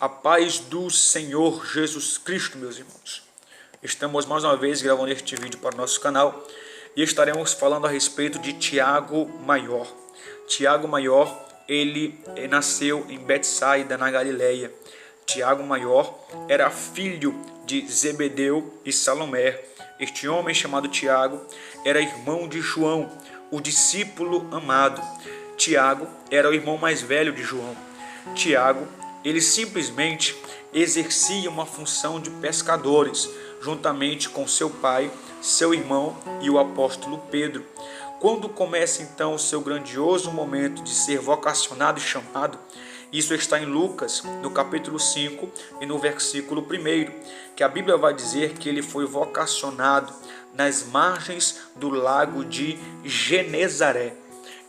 A paz do Senhor Jesus Cristo, meus irmãos. Estamos mais uma vez gravando este vídeo para o nosso canal e estaremos falando a respeito de Tiago Maior. Tiago Maior, ele nasceu em Betsaida, na Galileia. Tiago Maior era filho de Zebedeu e Salomé. Este homem chamado Tiago era irmão de João, o discípulo amado. Tiago era o irmão mais velho de João. Tiago, ele simplesmente exercia uma função de pescadores, juntamente com seu pai, seu irmão e o apóstolo Pedro. Quando começa então o seu grandioso momento de ser vocacionado e chamado, isso está em Lucas, no capítulo 5 e no versículo 1, que a Bíblia vai dizer que ele foi vocacionado nas margens do lago de Genezaré.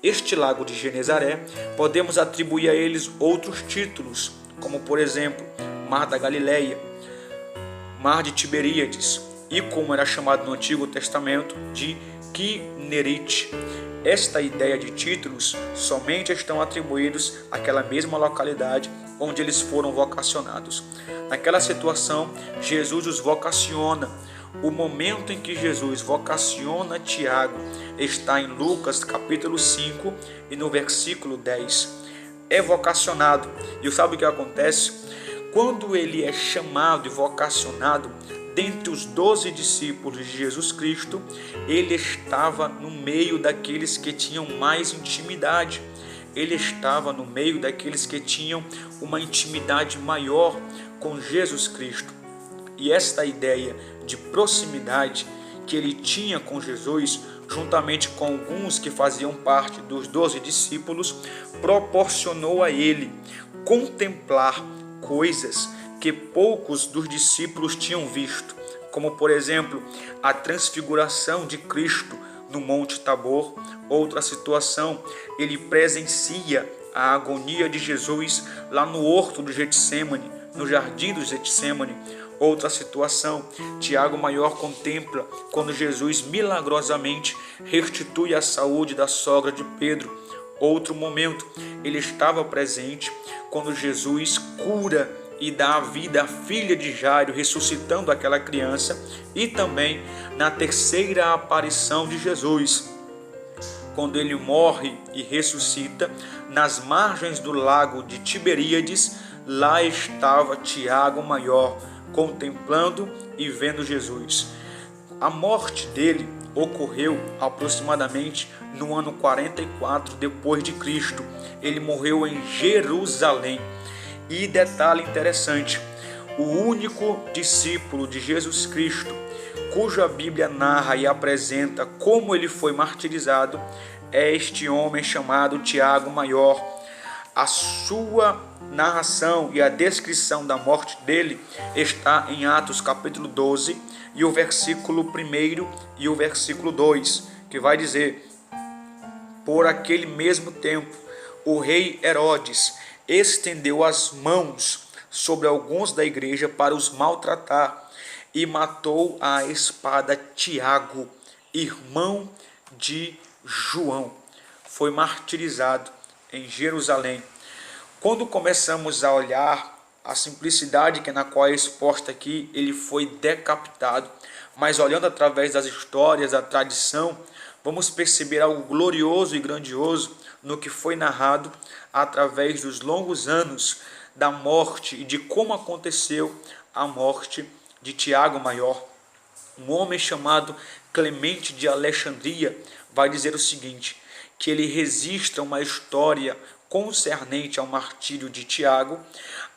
Este lago de Genezaré, podemos atribuir a eles outros títulos, como por exemplo, Mar da Galileia, Mar de Tiberíades e, como era chamado no Antigo Testamento, de Quinerite. Esta ideia de títulos somente estão atribuídos àquela mesma localidade onde eles foram vocacionados. Naquela situação, Jesus os vocaciona. O momento em que Jesus vocaciona Tiago está em Lucas capítulo 5 e no versículo 10. É vocacionado. E sabe o que acontece? Quando ele é chamado e vocacionado, dentre os 12 discípulos de Jesus Cristo, ele estava no meio daqueles que tinham mais intimidade. Ele estava no meio daqueles que tinham uma intimidade maior com Jesus Cristo. E esta ideia de proximidade que ele tinha com Jesus, juntamente com alguns que faziam parte dos 12 discípulos, proporcionou a ele contemplar coisas que poucos dos discípulos tinham visto, como por exemplo a transfiguração de Cristo no Monte Tabor. Outra situação, ele presencia a agonia de Jesus lá no horto do Getsêmani, no jardim do Getsêmani. Outra situação, Tiago Maior contempla quando Jesus milagrosamente restitui a saúde da sogra de Pedro. Outro momento, ele estava presente quando Jesus cura e dá a vida à filha de Jairo, ressuscitando aquela criança, e também na terceira aparição de Jesus, quando ele morre e ressuscita nas margens do lago de Tiberíades. Lá estava Tiago Maior, contemplando e vendo Jesus. A morte dele ocorreu aproximadamente no ano 44 depois de Cristo. Ele morreu em Jerusalém. E detalhe interessante, o único discípulo de Jesus Cristo, cuja Bíblia narra e apresenta como ele foi martirizado, é este homem chamado Tiago Maior. A sua narração e a descrição da morte dele está em Atos capítulo 12 e o versículo 1 e o versículo 2, que vai dizer: por aquele mesmo tempo, o rei Herodes estendeu as mãos sobre alguns da igreja para os maltratar e matou à espada Tiago, irmão de João. Foi martirizado em Jerusalém. Quando começamos a olhar a simplicidade que na qual é exposta aqui, ele foi decapitado, mas olhando através das histórias, da tradição, vamos perceber algo glorioso e grandioso no que foi narrado através dos longos anos da morte e de como aconteceu a morte de Tiago Maior. Um homem chamado Clemente de Alexandria vai dizer o seguinte, que ele registra uma história concernente ao martírio de Tiago,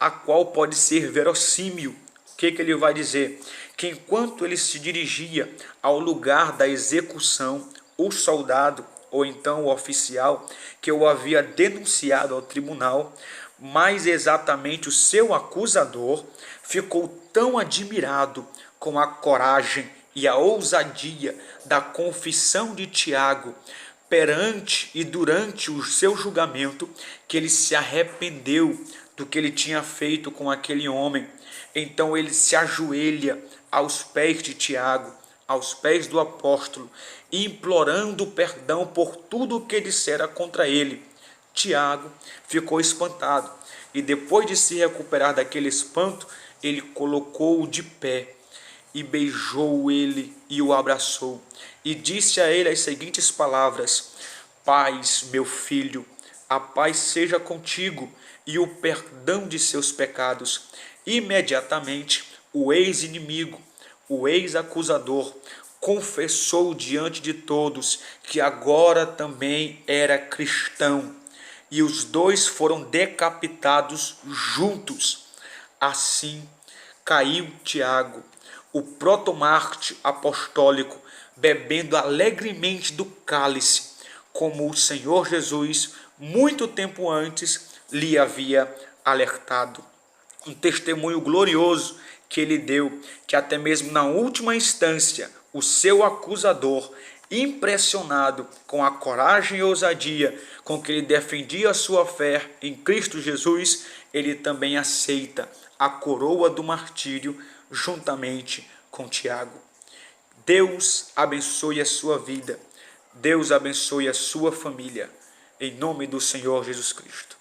a qual pode ser verossímil. O que ele vai dizer? Que enquanto ele se dirigia ao lugar da execução, o soldado, ou então o oficial, que o havia denunciado ao tribunal, mais exatamente o seu acusador, ficou tão admirado com a coragem e a ousadia da confissão de Tiago perante e durante o seu julgamento, que ele se arrependeu do que ele tinha feito com aquele homem. Então ele se ajoelha aos pés de Tiago, aos pés do apóstolo, implorando perdão por tudo o que dissera contra ele. Tiago ficou espantado. e depois de se recuperar daquele espanto, ele colocou-o de pé e beijou ele e o abraçou e disse a ele as seguintes palavras: Paz, meu filho, a paz seja contigo e o perdão de seus pecados. Imediatamente o ex-inimigo, o ex-acusador, confessou diante de todos que agora também era cristão, e os dois foram decapitados juntos. Assim caiu Tiago, o protomártir apostólico, bebendo alegremente do cálice, como o Senhor Jesus, muito tempo antes, lhe havia alertado. Um testemunho glorioso que ele deu, que até mesmo na última instância, o seu acusador, impressionado com a coragem e ousadia com que ele defendia a sua fé em Cristo Jesus, ele também aceita a coroa do martírio juntamente com Tiago. Deus abençoe a sua vida. Deus abençoe a sua família. Em nome do Senhor Jesus Cristo.